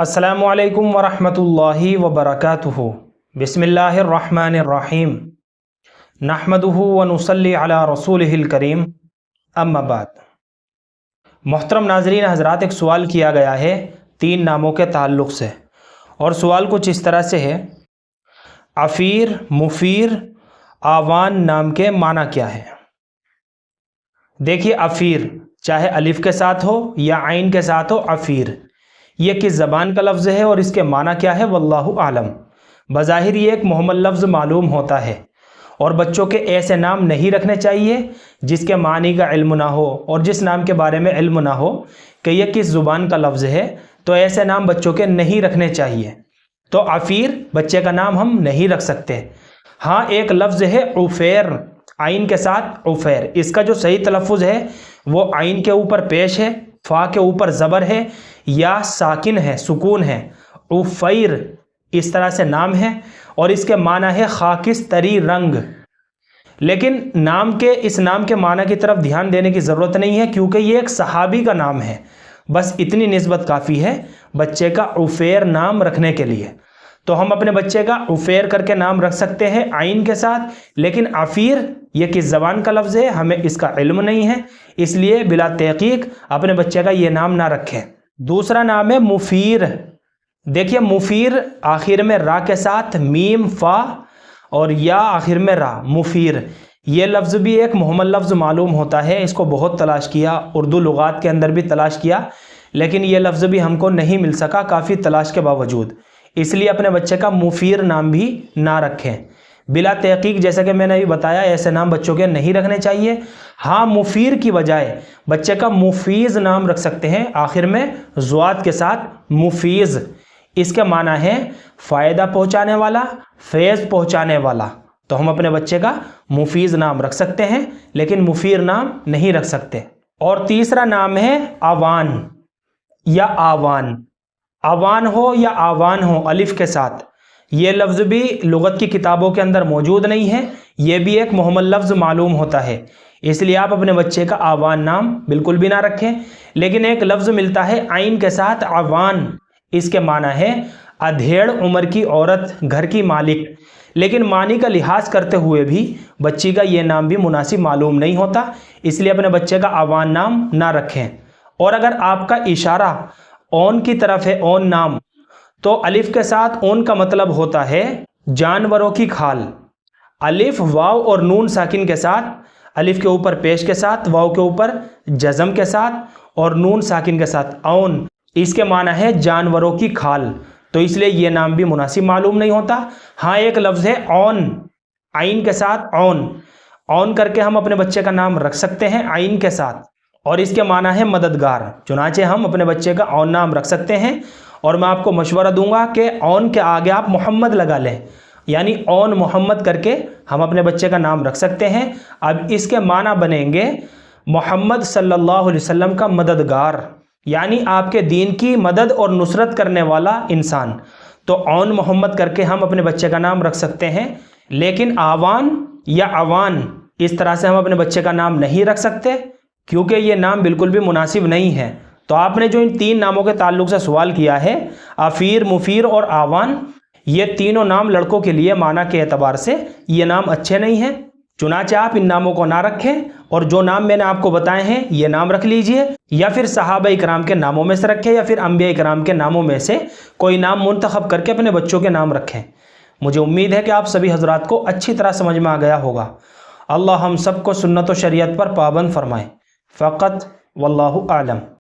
अस्सलामु अलैकुम वरहमतुल्लाहि वबरकातुहु। बिस्मिल्लाहिर्रहमानिर्रहीम। नहमदुहु व नुसल्ली अला रसूलिहिल करीम। अम्मा बाद। मोहतरम नाज़रीन हज़रात, एक सवाल किया गया है 3 नामों के ताल्लुक़ से, और सवाल कुछ इस तरह से है, अफ़ीर, मुफ़ीर, आवान नाम के माना क्या है। देखिए, अफ़ीर चाहे अलिफ़ के साथ हो या आइन के साथ हो, अफ़ीर ये किस ज़बान का लफ्ज़ है और इसके माना क्या है, वल्लाहु आलम। बज़ाहिर ये एक मुहम्मल लफ्ज़ मालूम होता है, और बच्चों के ऐसे नाम नहीं रखने चाहिए जिसके मानी का इल्म ना हो और जिस नाम के बारे में इल्म ना हो कि यह किस ज़ुबान का लफ्ज़ है, तो ऐसे नाम बच्चों के नहीं रखने चाहिए। तो अफ़ीर बच्चे का नाम हम नहीं रख सकते। हाँ, एक लफ्ज़ है उफ़ैर, आइन के साथ उफ़ैर, इसका जो सही तलफ़ुज़ है वो आइन के ऊपर पेश है, फ़ा के ऊपर ज़बर है, या साकिन है, सुकून है। उफ़ैर इस तरह से नाम है और इसके माना है खाकिस तरी रंग। लेकिन इस नाम के माना की तरफ ध्यान देने की ज़रूरत नहीं है, क्योंकि ये एक सहाबी का नाम है। बस इतनी निस्बत काफ़ी है बच्चे का उफ़ैर नाम रखने के लिए। तो हम अपने बच्चे का उफ़ैर करके नाम रख सकते हैं आइन के साथ, लेकिन अफ़ीर ये किस ज़बान का लफ्ज़ है हमें इसका इल्म नहीं है, इसलिए बिला तहक़ीक़ अपने बच्चे का ये नाम ना रखें। दूसरा नाम है मुफ़ीर। देखिए, मुफ़ीर आखिर में रा के साथ मीम, फ़ा और या आखिर में रा, मुफ़ीर ये लफ्ज़ भी एक मुहम्मल लफ्ज़ मालूम होता है। इसको बहुत तलाश किया, उर्दू लुगात के अंदर भी तलाश किया, लेकिन ये लफ्ज़ भी हमको नहीं मिल सका काफ़ी तलाश के बावजूद। इसलिए अपने बच्चे का मुफ़ीर नाम भी ना रखें बिला तहक़ीक़। जैसे कि मैंने अभी बताया, ऐसे नाम बच्चों के नहीं रखने चाहिए। हाँ, मुफ़ीर की बजाय बच्चे का मुफ़ीज़ नाम रख सकते हैं, आखिर में ज़ुआद के साथ मुफ़ीज़। इसके माना है फ़ायदा पहुँचाने वाला, फैज़ पहुँचाने वाला। तो हम अपने बच्चे का मुफ़ीज़ नाम रख सकते हैं, लेकिन मुफ़ीर नाम नहीं रख सकते। और तीसरा नाम है आवान या आवान। आवान हो या आवान हो अलिफ़ के साथ, ये लफ्ज़ भी लुग़त की किताबों के अंदर मौजूद नहीं है। ये भी एक मुहम्मल लफ्ज़ मालूम होता है, इसलिए आप अपने बच्चे का आवान नाम बिल्कुल भी ना रखें। लेकिन एक लफ्ज़ मिलता है आइन के साथ आवान, इसके माना है अधेड़ उम्र की औरत, घर की मालिक। लेकिन मानी का लिहाज करते हुए भी बच्ची का ये नाम भी मुनासिब मालूम नहीं होता, इसलिए अपने बच्चे का आवान नाम ना रखें। और अगर आपका इशारा ओन की तरफ है, ओन नाम, तो अलिफ़ के साथ ओन का मतलब होता है जानवरों की खाल। अलिफ़, वाव और नून साकिन के साथ, अलिफ़ के ऊपर पेश के साथ, वाव के ऊपर जज़म के साथ और नून साकिन के साथ औन, इसके माना है जानवरों की खाल। तो इसलिए ये नाम भी मुनासिब मालूम नहीं होता। हाँ, एक लफ्ज़ है औन, आइन के साथ औन, औन करके हम अपने बच्चे का नाम रख सकते हैं आइन के साथ, और इसके माना है मददगार। चुनाचे हम अपने बच्चे का औन नाम रख सकते हैं, और मैं आपको मशवरा दूंगा कि औन के आगे आप मोहम्मद लगा लें, यानी औन मोहम्मद करके हम अपने बच्चे का नाम रख सकते हैं। अब इसके माना बनेंगे मोहम्मद सल्लल्लाहु अलैहि वसल्लम का मददगार, यानी आपके दीन की मदद और नुसरत करने वाला इंसान। तो औन मोहम्मद करके हम अपने बच्चे का नाम रख सकते हैं, लेकिन आवान या अवान इस तरह से हम अपने बच्चे का नाम नहीं रख सकते, क्योंकि ये नाम बिल्कुल भी मुनासिब नहीं है। तो आपने जो इन 3 नामों के ताल्लुक से सवाल किया है, अफ़ीर, मुफ़ीर और आवान, ये तीनों नाम लड़कों के लिए माना के एतबार से ये नाम अच्छे नहीं हैं। चुनाचे आप इन नामों को ना रखें, और जो नाम मैंने आपको बताए हैं ये नाम रख लीजिए, या फिर सहाबा इकराम के नामों में से रखें, या फिर अंबिया इकराम के नामों में से कोई नाम मुंतखब करके अपने बच्चों के नाम रखें। मुझे उम्मीद है कि आप सभी हजरात को अच्छी तरह समझ में आ गया होगा। अल्लाह हम सबको सुन्नत व शरीयत पर पाबंद फरमाए। फ़क़त वल्लाहु आलम।